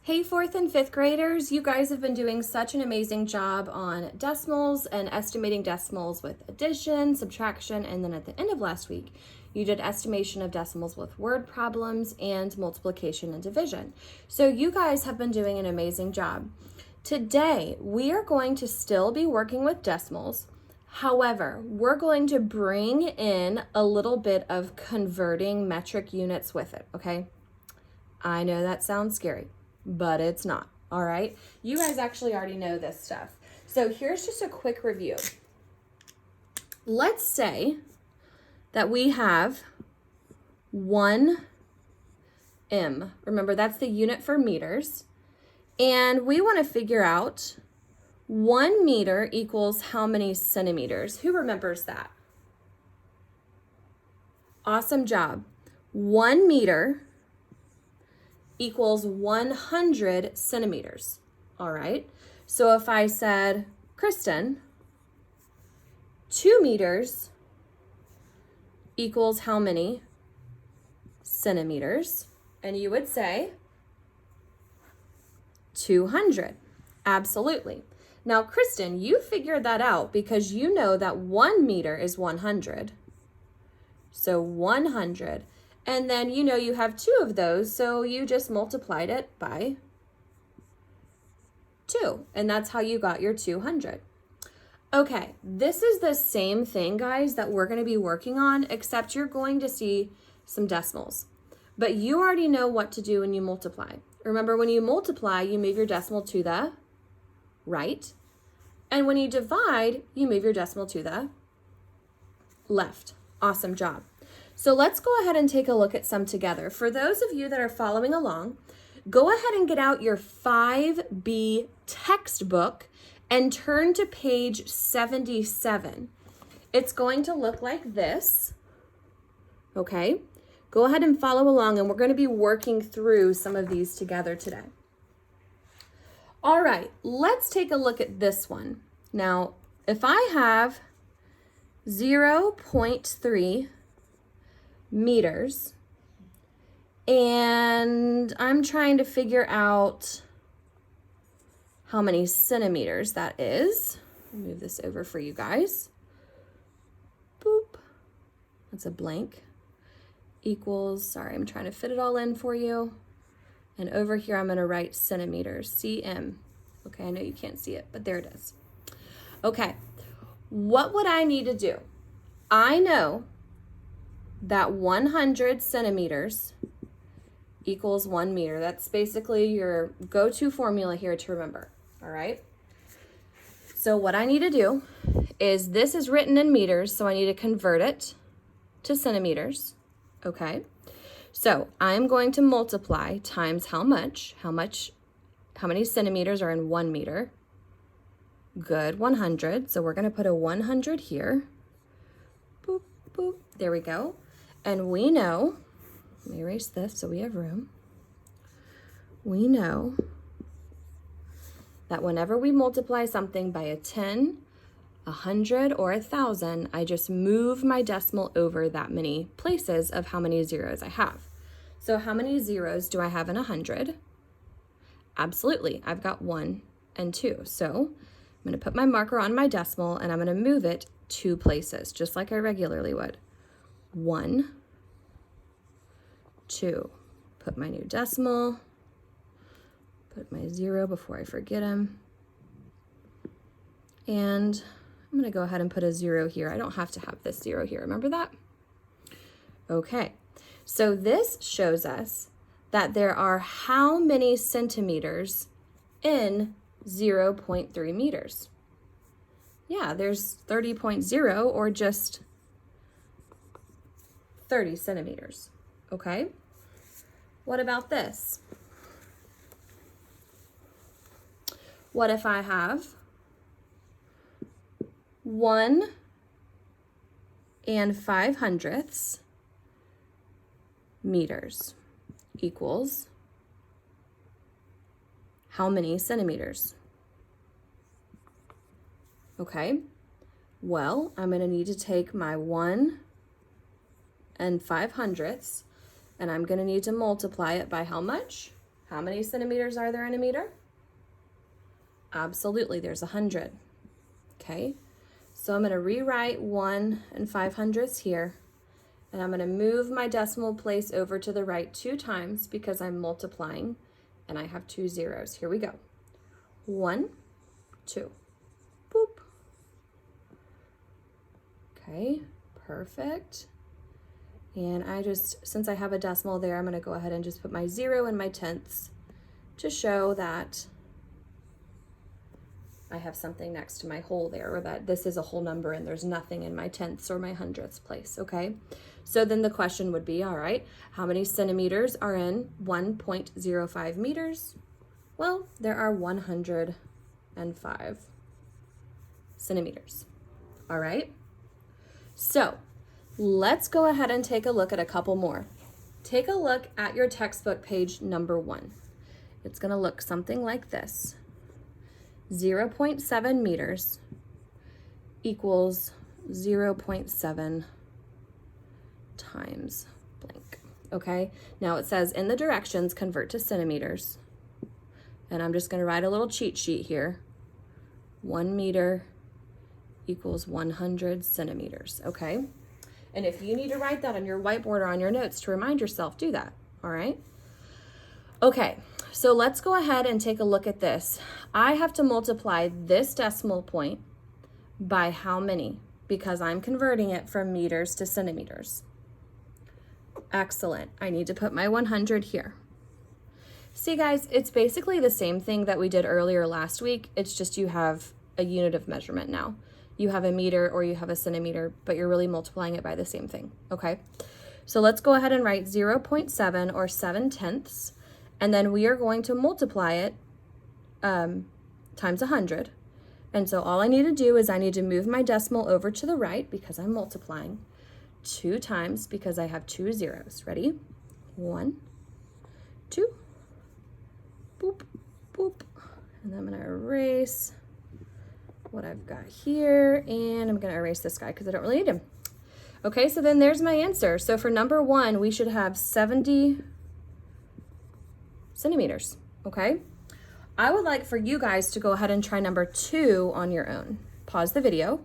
Hey, fourth and fifth graders, you guys have been doing such an amazing job on decimals and estimating decimals with addition, subtraction, and then at the end of last week, you did estimation of decimals with word problems and multiplication and division. So you guys have been doing an amazing job. Today, we are going to still be working with decimals. However, we're going to bring in a little bit of converting metric units with it, okay? I know that sounds scary, but it's not, all right? You guys actually already know this stuff. So here's just a quick review. Let's say that we have 1 m. Remember, that's the unit for meters. And we want to figure out 1 meter equals how many centimeters? Who remembers that? Awesome job. 1 meter equals 100 centimeters. All right. So if I said, Kristen, 2 meters equals how many centimeters? And you would say 200. Absolutely. Now, Kristen, you figured that out because you know that 1 meter is 100. So 100. And then you know you have 2 of those, so you just multiplied it by 2. And that's how you got your 200. Okay, this is the same thing, guys, that we're going to be working on, except you're going to see some decimals. But you already know what to do when you multiply. Remember, when you multiply, you move your decimal to the right. And when you divide, you move your decimal to the left. Awesome job. So let's go ahead and take a look at some together. For those of you that are following along, go ahead and get out your 5B textbook and turn to page 77. It's going to look like this, okay? Go ahead and follow along, and we're going to be working through some of these together today. All right, let's take a look at this one. Now, if I have 0.3 meters, and I'm trying to figure out how many centimeters that is. Move this over for you guys. Boop. That's a blank. Equals, sorry, I'm trying to fit it all in for you. And over here, I'm going to write centimeters, cm. Okay, I know you can't see it, but there it is. Okay, what would I need to do? I know that 100 centimeters equals 1 meter. That's basically your go-to formula here to remember, all right? So what I need to do is, this is written in meters, so I need to convert it to centimeters, okay? So I'm going to multiply times how many centimeters are in 1 meter? Good, 100. So we're going to put a 100 here. Boop, boop. There we go. And we know, let me erase this so we have room. We know that whenever we multiply something by a 10, 100, or 1,000, I just move my decimal over that many places of how many zeros I have. So how many zeros do I have in 100? Absolutely, I've got 1 and 2. So I'm going to put my marker on my decimal, and I'm going to move it 2 places, just like I regularly would. 1, 2. Put my new decimal. Put my 0 before I forget them. And I'm going to go ahead and put a 0 here. I don't have to have this 0 here. Remember that? Okay. So this shows us that there are how many centimeters in 0.3 meters? Yeah, there's 30.0, or just 30 centimeters. Okay. What about this? What if I have 1 5/5 meters equals how many centimeters? Okay, well, I'm going to need to take my 1 5/5 and I'm going to need to multiply it by how much? How many centimeters are there in a meter? Absolutely, there's 100. Okay, so I'm going to rewrite 1 500ths here, and I'm going to move my decimal place over to the right 2 times because I'm multiplying, and I have 2 zeros. Here we go. 1, 2. Boop. Okay, perfect. And since I have a decimal there, I'm going to go ahead and just put my 0 in my tenths to show that I have something next to my whole there, or that this is a whole number and there's nothing in my tenths or my hundredths place, okay? So then the question would be, all right, how many centimeters are in 1.05 meters? Well, there are 105 centimeters, all right? So let's go ahead and take a look at a couple more. Take a look at your textbook page number 1. It's gonna look something like this. 0.7 meters equals 0.7 times blank, okay? Now it says in the directions, convert to centimeters. And I'm just gonna write a little cheat sheet here. 1 meter equals 100 centimeters, okay? And if you need to write that on your whiteboard or on your notes to remind yourself, do that, all right? Okay, so let's go ahead and take a look at this. I have to multiply this decimal point by how many? Because I'm converting it from meters to centimeters. Excellent. I need to put my 100 here. See, guys, it's basically the same thing that we did earlier last week. It's just you have a unit of measurement now. You have a meter or you have a centimeter, but you're really multiplying it by the same thing, okay? So let's go ahead and write 0.7 or 7 tenths. And then we are going to multiply it times 100. And so all I need to do is I need to move my decimal over to the right because I'm multiplying 2 times because I have 2 zeros. Ready? 1, 2, boop, boop. And then I'm gonna erase what I've got here, and I'm gonna erase this guy because I don't really need him. Okay, so then there's my answer. So for number 1, we should have 70 centimeters, okay? I would like for you guys to go ahead and try number 2 on your own. Pause the video.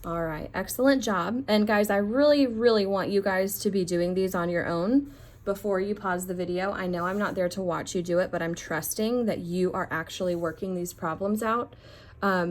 All right, excellent job. And guys, I really, really want you guys to be doing these on your own before you pause the video. I know I'm not there to watch you do it, but I'm trusting that you are actually working these problems out.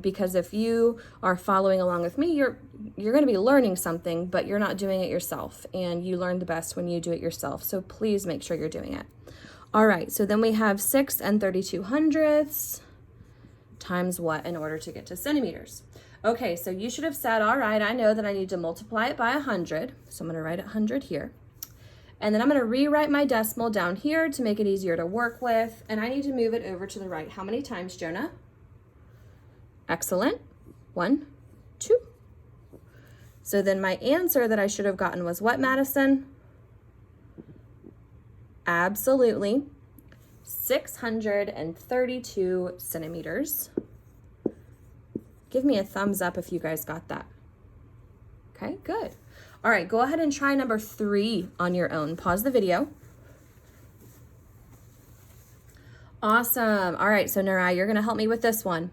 Because if you are following along with me, you're going to be learning something, but you're not doing it yourself. And you learn the best when you do it yourself. So please make sure you're doing it. All right, so then we have 6 32 hundredths times what in order to get to centimeters? Okay, so you should have said, all right, I know that I need to multiply it by 100. So I'm going to write 100 here. And then I'm going to rewrite my decimal down here to make it easier to work with. And I need to move it over to the right. How many times, Jonah? Excellent. 1, 2. So then my answer that I should have gotten was what, Madison? Absolutely. 632 centimeters. Give me a thumbs up if you guys got that. Okay, good. All right, go ahead and try number 3 on your own. Pause the video. Awesome. All right, so Narai, you're going to help me with this one.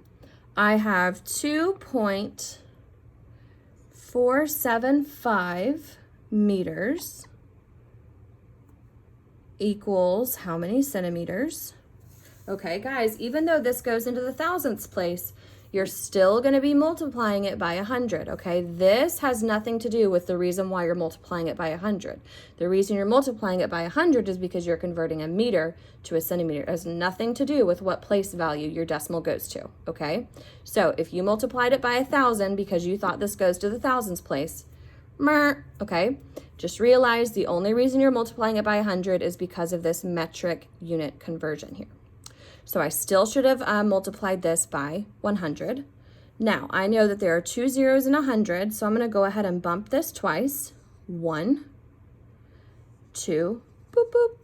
I have 2.475 meters equals how many centimeters? Okay, guys, even though this goes into the thousandths place, you're still going to be multiplying it by 100, okay? This has nothing to do with the reason why you're multiplying it by 100. The reason you're multiplying it by 100 is because you're converting a meter to a centimeter. It has nothing to do with what place value your decimal goes to, okay? So if you multiplied it by 1,000 because you thought this goes to the thousands place, okay? Just realize the only reason you're multiplying it by 100 is because of this metric unit conversion here. So I still should have multiplied this by 100. Now, I know that there are 2 zeros in 100, so I'm going to go ahead and bump this twice. 1, 2, boop, boop.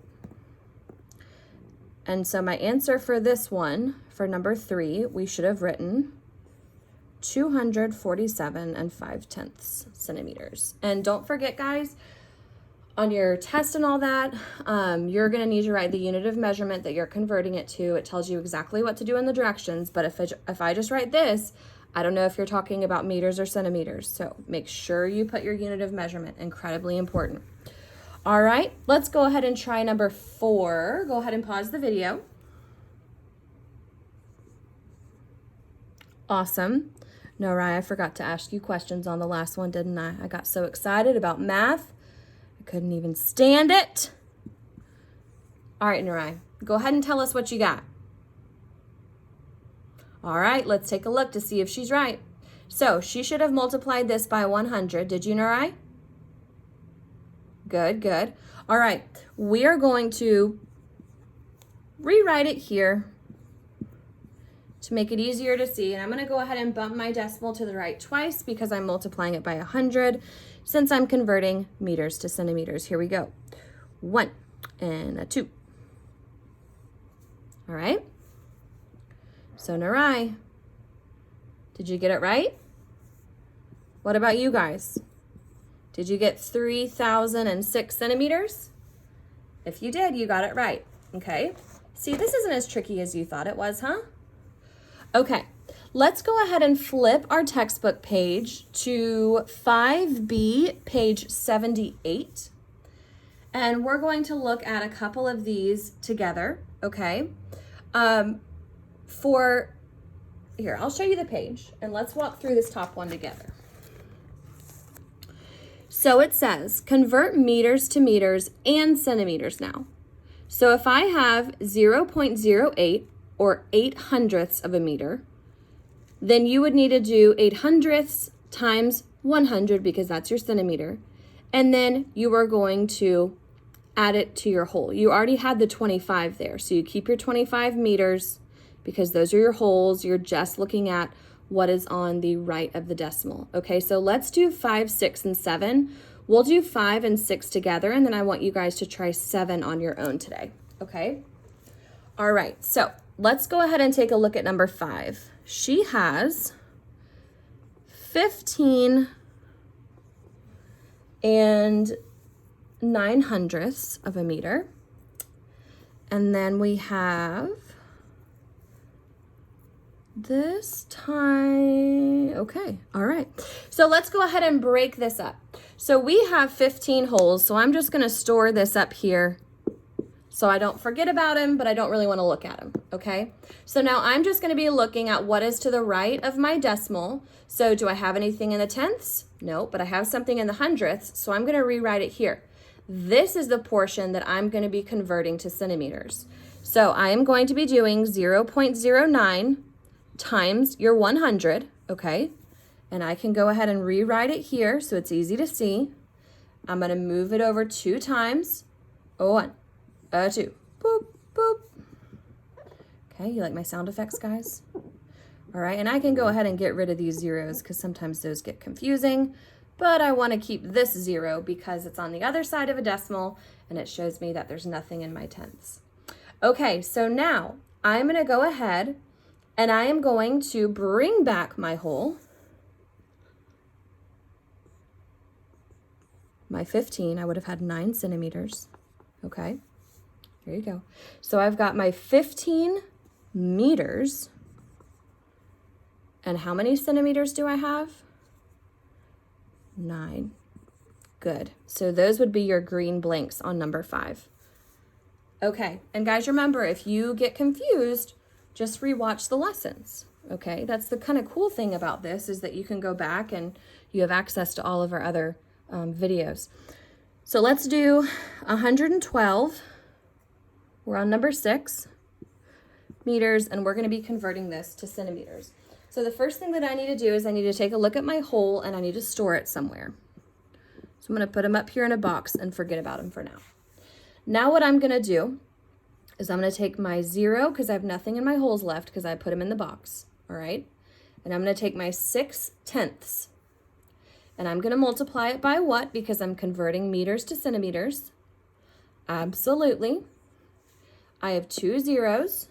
And so my answer for this one, for number 3, we should have written 247 5/10 centimeters. And don't forget, guys, on your test and all that, you're going to need to write the unit of measurement that you're converting it to. It tells you exactly what to do in the directions, but if I just write this, I don't know if you're talking about meters or centimeters. So make sure you put your unit of measurement, incredibly important. All right, let's go ahead and try number 4. Go ahead and pause the video. Awesome. Norai, I forgot to ask you questions on the last one, didn't I? I got so excited about math. I couldn't even stand it. All right, Norai, go ahead and tell us what you got. All right, let's take a look to see if she's right. So she should have multiplied this by 100. Did you, Norai? Good, good. All right, we are going to rewrite it here to make it easier to see. And I'm going to go ahead and bump my decimal to the right twice because I'm multiplying it by 100 since I'm converting meters to centimeters. Here we go. 1 and a 2. All right. So Norai, did you get it right? What about you guys? Did you get 3,006 centimeters? If you did, you got it right. Okay. See, this isn't as tricky as you thought it was, huh? Okay, let's go ahead and flip our textbook page to 5B, page 78. And we're going to look at a couple of these together, okay? Here, I'll show you the page and let's walk through this top one together. So it says, convert meters to meters and centimeters now. So if I have 0.08 or 8/100ths of a meter, then you would need to do 8/100ths times 100 because that's your centimeter. And then you are going to add it to your whole. You already had the 25 there. So you keep your 25 meters because those are your wholes. You're just looking at what is on the right of the decimal. Okay, so let's do 5, 6, and 7. We'll do 5 and 6 together, and then I want you guys to try 7 on your own today. Okay? All right, so let's go ahead and take a look at number 5. She has 15 and 9/100ths of a meter. And then we have this time. Okay, all right. So let's go ahead and break this up. So we have 15 holes, so I'm just gonna store this up here so I don't forget about him, but I don't really want to look at him, okay? So now I'm just going to be looking at what is to the right of my decimal. So do I have anything in the tenths? No, but I have something in the hundredths, so I'm going to rewrite it here. This is the portion that I'm going to be converting to centimeters. So I am going to be doing 0.09 times your 100, okay? And I can go ahead and rewrite it here so it's easy to see. I'm going to move it over 2 times. 1, 2, boop, boop. Okay, you like my sound effects, guys? All right, and I can go ahead and get rid of these zeros because sometimes those get confusing, but I want to keep this 0 because it's on the other side of a decimal and it shows me that there's nothing in my tenths. Okay, so now I'm going to go ahead and I am going to bring back my whole. My 15, I would have had 9 centimeters. Okay. There you go. So I've got my 15 meters. And how many centimeters do I have? 9. Good. So those would be your green blanks on number 5. Okay. And guys, remember, if you get confused, just rewatch the lessons. Okay. That's the kind of cool thing about this is that you can go back and you have access to all of our other videos. So let's do 112. We're on number 6 meters, and we're going to be converting this to centimeters. So the first thing that I need to do is I need to take a look at my whole, and I need to store it somewhere. So I'm going to put them up here in a box and forget about them for now. Now what I'm going to do is I'm going to take my 0, because I have nothing in my holes left because I put them in the box, all right? And I'm going to take my 6/10, and I'm going to multiply it by what? Because I'm converting meters to centimeters. Absolutely. I have 2 zeros,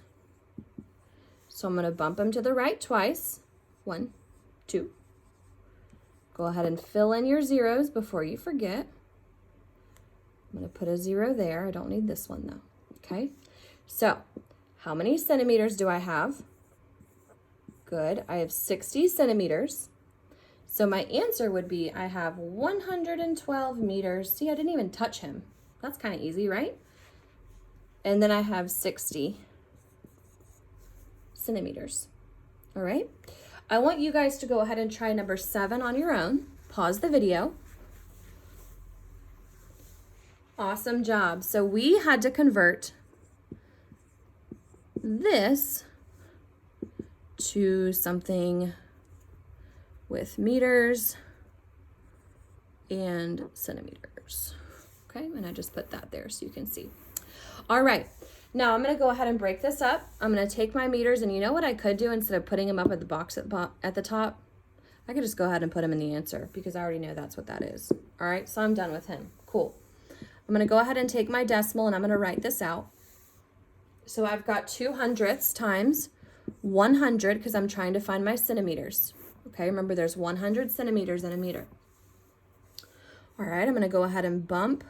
so I'm going to bump them to the right twice. 1, 2. Go ahead and fill in your zeros before you forget. I'm going to put a 0 there. I don't need this one though. Okay. So how many centimeters do I have? Good. I have 60 centimeters. So my answer would be I have 112 meters. See, I didn't even touch him. That's kind of easy, right? And then I have 60 centimeters. All right. I want you guys to go ahead and try number 7 on your own. Pause the video. Awesome job. So we had to convert this to something with meters and centimeters. Okay, and I just put that there so you can see. All right, now I'm gonna go ahead and break this up. I'm gonna take my meters, and you know what I could do instead of putting them up at the box at the top? I could just go ahead and put them in the answer because I already know that's what that is. All right, so I'm done with him. Cool. I'm gonna go ahead and take my decimal and I'm gonna write this out. So I've got 200ths times 100 because I'm trying to find my centimeters. Okay, remember there's 100 centimeters in a meter. All right, I'm gonna go ahead and bump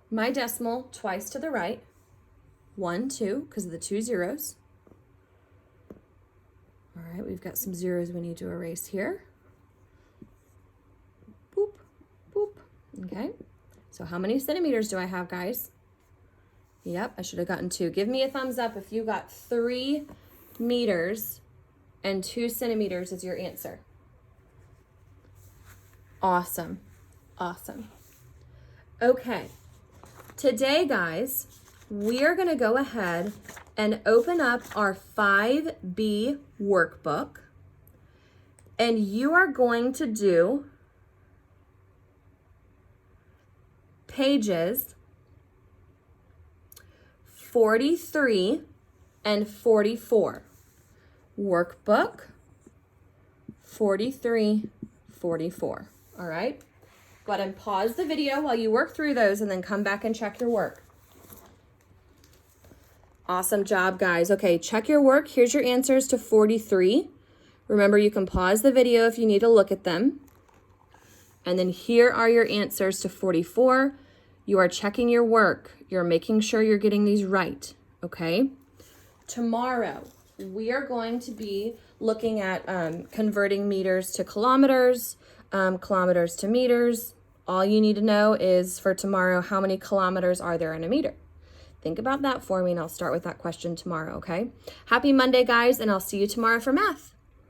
my decimal twice to the right. 1, 2, because of the 2 zeros. All right, we've got some zeros we need to erase here. Boop, boop, okay. So how many centimeters do I have, guys? Yep, I should have gotten 2. Give me a thumbs up if you got 3 meters and 2 centimeters as your answer. Awesome, awesome. Okay, today, guys, we are gonna go ahead and open up our 5B workbook, and you are going to do pages 43 and 44. Workbook 43, 44. All right? Go ahead and pause the video while you work through those and then come back and check your work. Awesome job, guys. Okay, check your work. Here's your answers to 43. Remember, you can pause the video if you need to look at them. And then here are your answers to 44. You are checking your work. You're making sure you're getting these right, okay? Tomorrow, we are going to be looking at converting meters to kilometers, kilometers to meters. All you need to know is for tomorrow, how many kilometers are there in a meter? Think about that for me, and I'll start with that question tomorrow, okay? Happy Monday, guys, and I'll see you tomorrow for math.